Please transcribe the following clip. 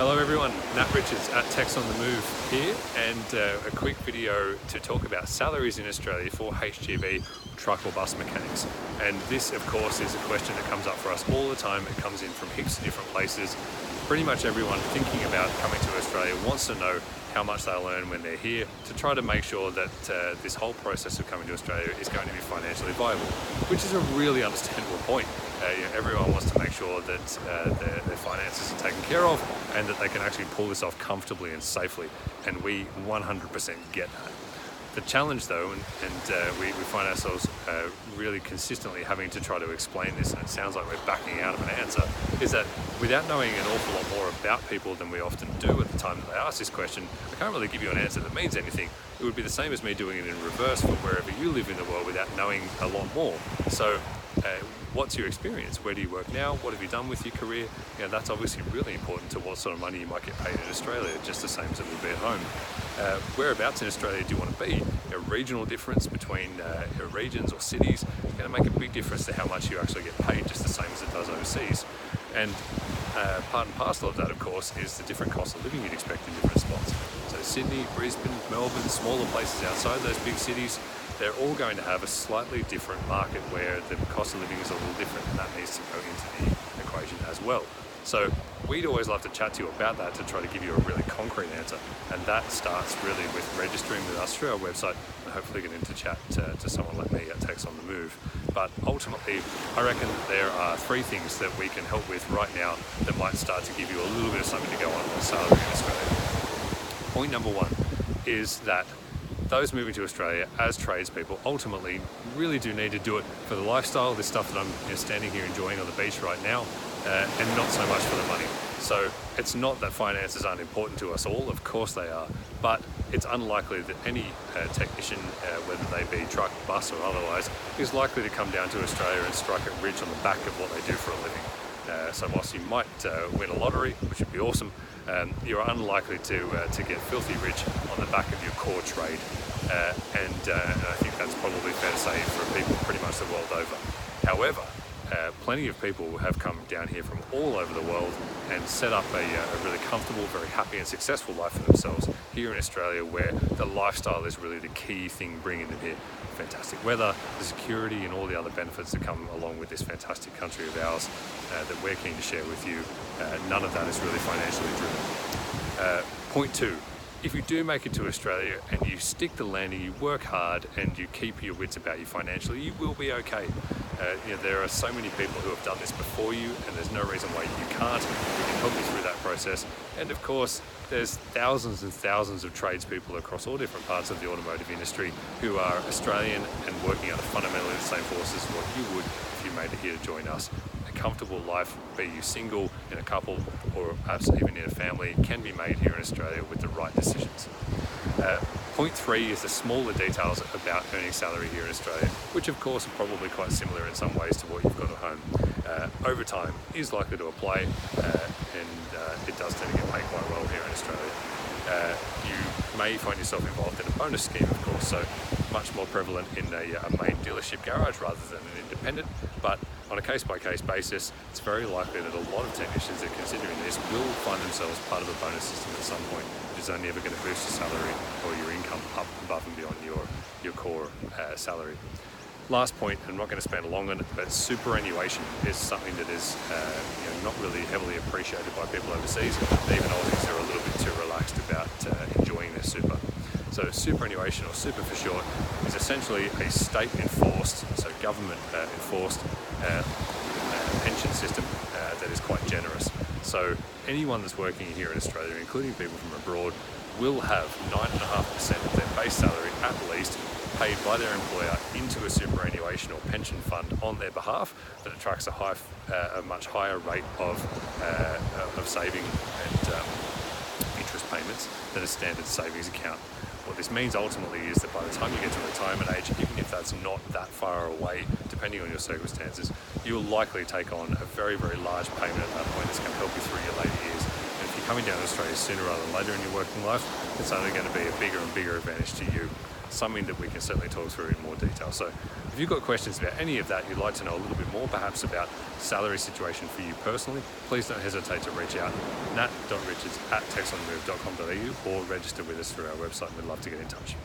Hello everyone, Nat Richards at Tex on the Move here, and a quick video to talk about salaries in Australia for HGV truck or bus mechanics. And this of course is a question that comes up for us all the time. It comes in from heaps of different places. Pretty much everyone thinking about coming to Australia wants to know how much they'll earn when they're here to try to make sure that this whole process of coming to Australia is going to be financially viable, which is a really understandable point. Everyone wants to make sure that their finances are taken care of and that they can actually pull this off comfortably and safely, and we 100% get that. The challenge though, and we find ourselves really consistently having to try to explain this, and it sounds like we're backing out of an answer, is that without knowing an awful lot more about people than we often do at the time that they ask this question, I can't really give you an answer that means anything. It would be the same as me doing it in reverse for wherever you live in the world without knowing a lot more. So what's your experience? Where do you work now? What have you done with your career? That's obviously really important to what sort of money you might get paid in Australia, just the same as it would be at home. Whereabouts in Australia do you want to be? A regional difference between regions or cities is going to make a big difference to how much you actually get paid, just the same as it does overseas. And part and parcel of that, of course, is the different cost of living you'd expect in different spots. So Sydney, Brisbane, Melbourne, smaller places outside those big cities, they're all going to have a slightly different market where the cost of living is a little different, and that needs to go into the equation as well. So we'd always love to chat to you about that to try to give you a really concrete answer, and that starts really with registering with us through our website and hopefully getting to chat to someone like me at Tex on the Move. But ultimately, I reckon that there are three things that we can help with right now that might start to give you a little bit of something to go on salary in Australia. Point number one is that those moving to Australia as tradespeople ultimately really do need to do it for the lifestyle, this stuff that I'm standing here enjoying on the beach right now, and not so much for the money. So it's not that finances aren't important to us all, of course they are, but it's unlikely that any technician, whether they be truck, bus or otherwise, is likely to come down to Australia and strike it rich on the back of what they do for a living. So whilst you might win a lottery, which would be awesome, you're unlikely to get filthy rich on the back of your core trade. And I think that's probably fair to say for people pretty much the world over. However, plenty of people have come down here from all over the world and set up a really comfortable, very happy and successful life for themselves here in Australia, where the lifestyle is really the key thing bringing them here. Fantastic weather, the security and all the other benefits that come along with this fantastic country of ours that we're keen to share with you. None of that is really financially driven. Point two. If you do make it to Australia and you stick the landing, you work hard and you keep your wits about you financially, you will be okay. There are so many people who have done this before you, and there's no reason why you can't. We can help you through that process. And of course, there's thousands and thousands of tradespeople across all different parts of the automotive industry who are Australian and working under fundamentally the same forces as what you would if you made it here to join us. A comfortable life, be you single, in a couple, or perhaps even in a family, can be made here in Australia with the right decisions. Point three is the smaller details about earning salary here in Australia, which of course are probably quite similar in some ways to what you've got at home. Overtime is likely to apply, and it does tend to get paid quite well here in Australia. You may find yourself involved in a bonus scheme, of course, so much more prevalent in a main dealership garage rather than an independent, but on a case-by-case basis, it's very likely that a lot of technicians that are considering this will find themselves part of a bonus system at some point, which is only ever going to boost your salary or your income up above and beyond your core salary. Last point, I'm not going to spend long on it, but superannuation is something that is not really heavily appreciated by people overseas. Even Aussies are a little bit too relaxed about enjoying their super. So superannuation, or super for short, is essentially a state-enforced, so government-enforced pension system that is quite generous. So anyone that's working here in Australia, including people from abroad, will have 9.5% of their base salary at least paid by their employer into a superannuation or pension fund on their behalf that attracts a much higher rate of saving and interest payments than a standard savings account. What this means ultimately is that by the time you get to retirement age, even if that's not that far away, depending on your circumstances, you will likely take on a very, very large payment at that point that's going to help you through your later years. And if you're coming down to Australia sooner rather than later in your working life, it's only going to be a bigger and bigger advantage to you. Something that we can certainly talk through in more detail. So If you've got questions about any of that, you'd like to know a little bit more, perhaps about salary situation for you personally, please don't hesitate to reach out, nat.richards@techsonthemove.com.au, or register with us through our website, and we'd love to get in touch.